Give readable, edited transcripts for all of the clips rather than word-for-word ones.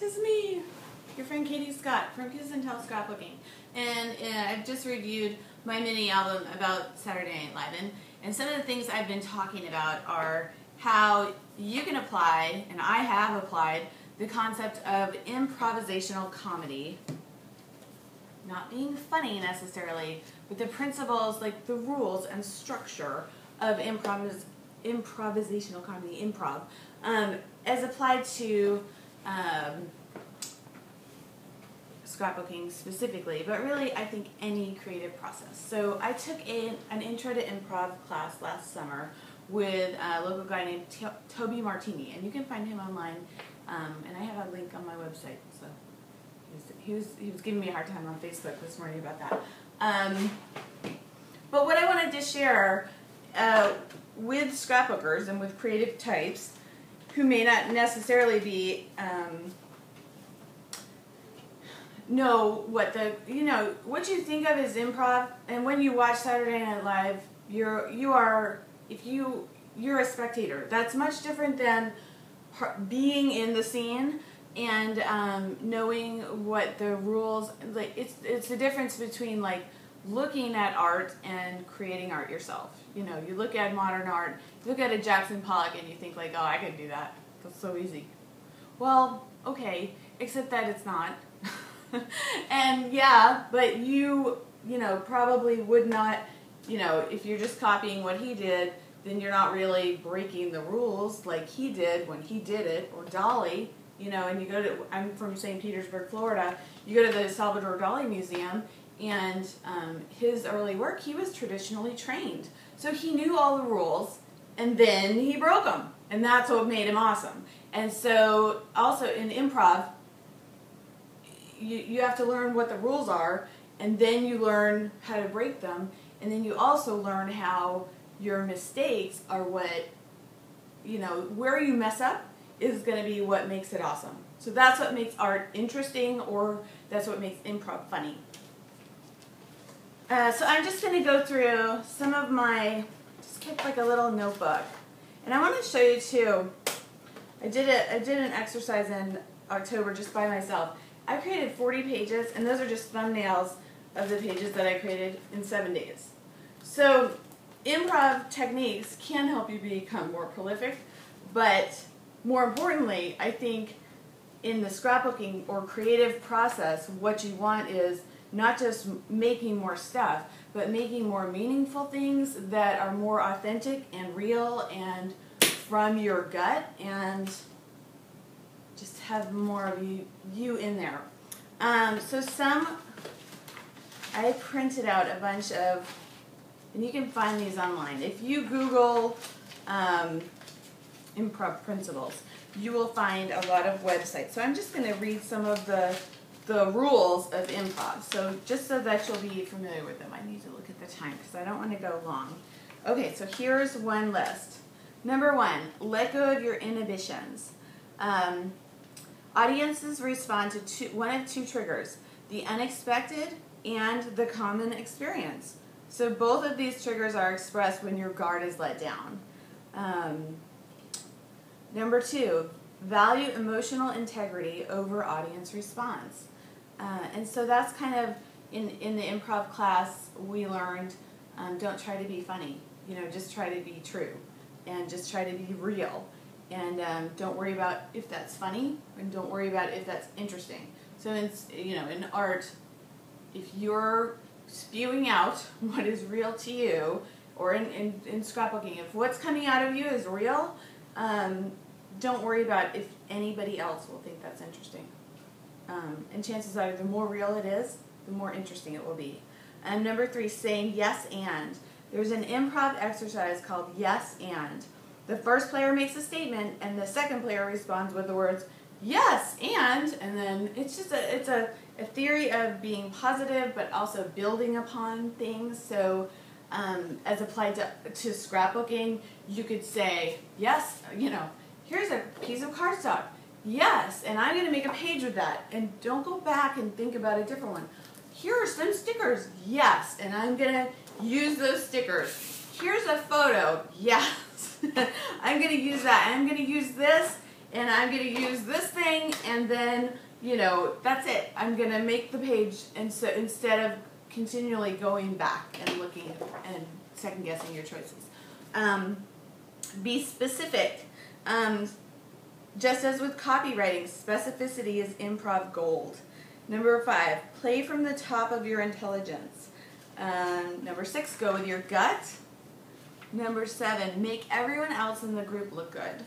'Tis me, your friend Katie Scott from Kiss and Tell Scrapbooking. And I've just reviewed my mini album about Saturday Night Live. And some of the things I've been talking about are how you can apply, and I have applied, the concept of improvisational comedy. Not being funny necessarily, but the principles, like the rules and structure of improvisational comedy, improv, as applied to scrapbooking specifically, but really I think any creative process. So I took an intro to improv class last summer with a local guy named Toby Martini, and you can find him online, and I have a link on my website. So he was giving me a hard time on Facebook this morning about that. But what I wanted to share with scrapbookers and with creative types who may not necessarily be know what what you think of as improv, and when you watch Saturday Night Live, you're a spectator. That's much different than being in the scene and knowing what the rules, like it's the difference between like looking at art and creating art yourself. You know, you look at modern art, you look at a Jackson Pollock and you think like, oh, I could do that. That's so easy. Well, okay, except that it's not. And yeah, but you probably would not, if you're just copying what he did, then you're not really breaking the rules like he did when he did it, or Dali, and you go to, I'm from St. Petersburg, Florida, you go to the Salvador Dali Museum, and his early work, he was traditionally trained. So he knew all the rules, and then he broke them, and that's what made him awesome. And so also in improv, you have to learn what the rules are, and then you learn how to break them, and then you also learn how your mistakes are what, where you mess up is going to be what makes it awesome. So that's what makes art interesting, or that's what makes improv funny. So I'm just going to go through some of my, just kept like a little notebook. And I want to show you too, I did an exercise in October just by myself. I created 40 pages, and those are just thumbnails of the pages that I created in 7 days. So improv techniques can help you become more prolific, but more importantly, I think in the scrapbooking or creative process, what you want is not just making more stuff, but making more meaningful things that are more authentic and real and from your gut, and just have more of you in there. So I printed out a bunch of, and you can find these online. If you Google improv principles, you will find a lot of websites. So I'm just going to read some of the rules of improv. So just so that you'll be familiar with them. I need to look at the time because I don't want to go long. Okay, so here's one list. Number 1, let go of your inhibitions. Audiences respond to one of two triggers, the unexpected and the common experience. So both of these triggers are expressed when your guard is let down. Number 2, value emotional integrity over audience response. And so that's kind of, in the improv class, we learned, don't try to be funny. Just try to be true. And just try to be real. And don't worry about if that's funny, and don't worry about if that's interesting. So in art, if you're spewing out what is real to you, or in scrapbooking, if what's coming out of you is real, don't worry about if anybody else will think that's interesting. And chances are, the more real it is, the more interesting it will be. And number 3, saying yes and. There's an improv exercise called yes and. The first player makes a statement, and the second player responds with the words, yes, and then it's just a theory of being positive, but also building upon things. So as applied to scrapbooking, you could say, yes, here's a piece of cardstock. Yes, and I'm going to make a page with that. And don't go back and think about a different one. Here are some stickers. Yes, and I'm going to use those stickers. Here's a photo. Yes, I'm going to use that. I'm going to use this and I'm going to use this thing, and then, you know, that's it. I'm going to make the page, and so instead of continually going back and looking and second guessing your choices. Be specific. Just as with copywriting, specificity is improv gold. Number 5, play from the top of your intelligence. Number 6, go with your gut. Number 7, make everyone else in the group look good.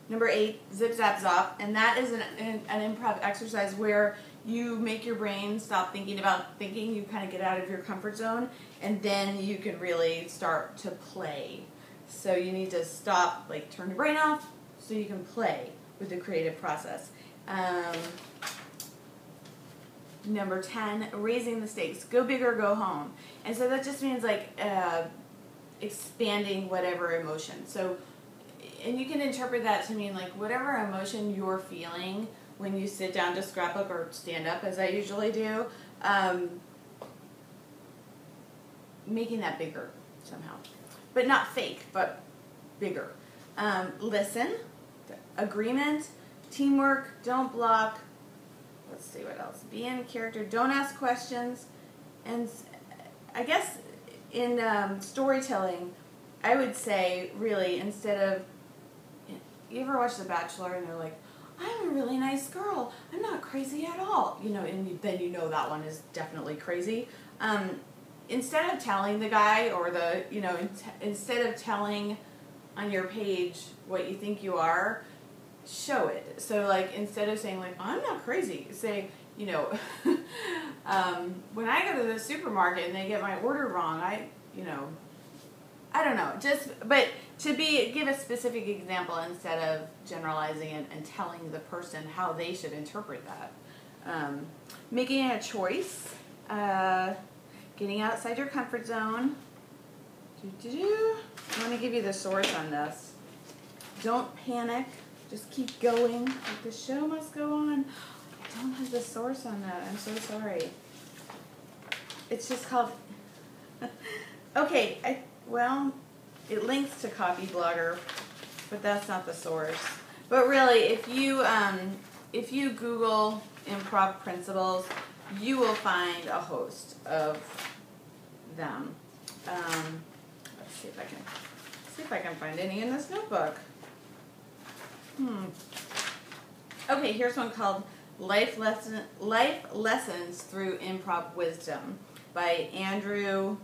Number 8, zip zap zop, and that is an improv exercise where you make your brain stop thinking about thinking. You kind of get out of your comfort zone, and then you can really start to play. So you need to stop, like turn your brain off, so you can play with the creative process. Number 10, raising the stakes. Go big or go home. And so that just means like expanding whatever emotion. So, and you can interpret that to mean like whatever emotion you're feeling when you sit down to scrapbook or stand up, as I usually do, making that bigger somehow. But not fake, but bigger. Listen, agreement, teamwork, don't block. Let's see what else. Be in character, don't ask questions. And I guess in storytelling, I would say really instead of, you ever watch The Bachelor and they're like, I'm a really nice girl, I'm not crazy at all, you know, and then you know that one is definitely crazy. Instead of telling the guy or the, you know, instead of telling on your page what you think you are, show it. So like instead of saying like, I'm not crazy, say, you know, when I go to the supermarket and they get my order wrong, I don't know, but to give a specific example instead of generalizing it and telling the person how they should interpret that. Making a choice, getting outside your comfort zone. I want to give you the source on this. Don't panic, just keep going. Like the show must go on. I don't have the source on that, I'm so sorry. It's just called, okay, well, it links to Copy Blogger, but that's not the source. But really, if you Google improv principles, you will find a host of them. Let's see if I can find any in this notebook. Okay, here's one called Life Lessons Through Improv Wisdom by Andrew.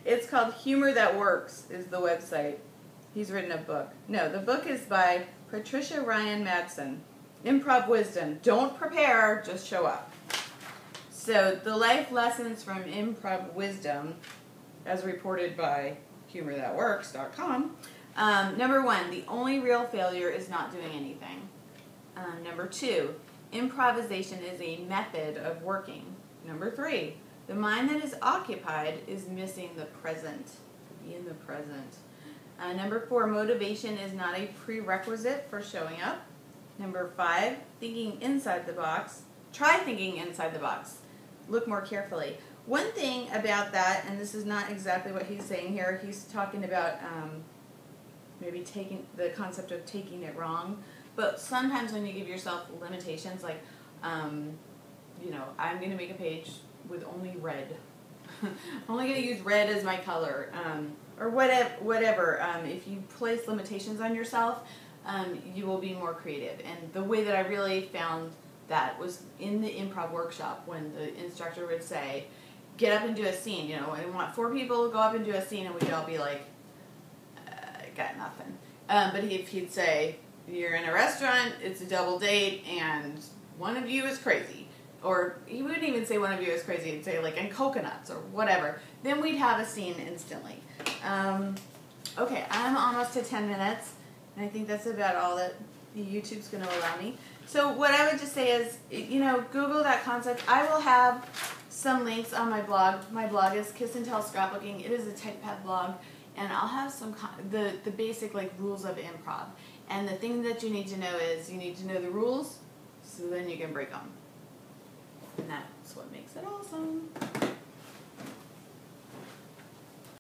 It's called Humor That Works is the website. He's written a book. No, the book is by Patricia Ryan Madsen. Improv Wisdom. Don't prepare, just show up. So the life lessons from Improv Wisdom, as reported by humorthatworks.com. Number 1, the only real failure is not doing anything. Number 2, improvisation is a method of working. Number 3, the mind that is occupied is missing the present. Be in the present. Number 4, motivation is not a prerequisite for showing up. Number 5, thinking inside the box. Try thinking inside the box. Look more carefully. One thing about that, and this is not exactly what he's saying here, he's talking about maybe taking the concept of taking it wrong. But sometimes when you give yourself limitations, like, you know, I'm going to make a page with only red. I'm only going to use red as my color, or whatever. If you place limitations on yourself, you will be more creative. And the way that I really found that was in the improv workshop when the instructor would say, get up and do a scene, you know, I want 4 people to go up and do a scene, and we'd all be like, got nothing. But if he'd say, you're in a restaurant, it's a double date, and one of you is crazy. Or he wouldn't even say one of you is crazy, he'd say like, and coconuts or whatever. Then we'd have a scene instantly. Okay, I'm almost to 10 minutes, and I think that's about all that YouTube's going to allow me. So what I would just say is, you know, Google that concept. I will have some links on my blog. My blog is Kiss and Tell Scrapbooking. It is a TechPad blog, and I'll have some the basic like rules of improv. And the thing that you need to know is you need to know the rules, so then you can break them. And that's what makes it awesome.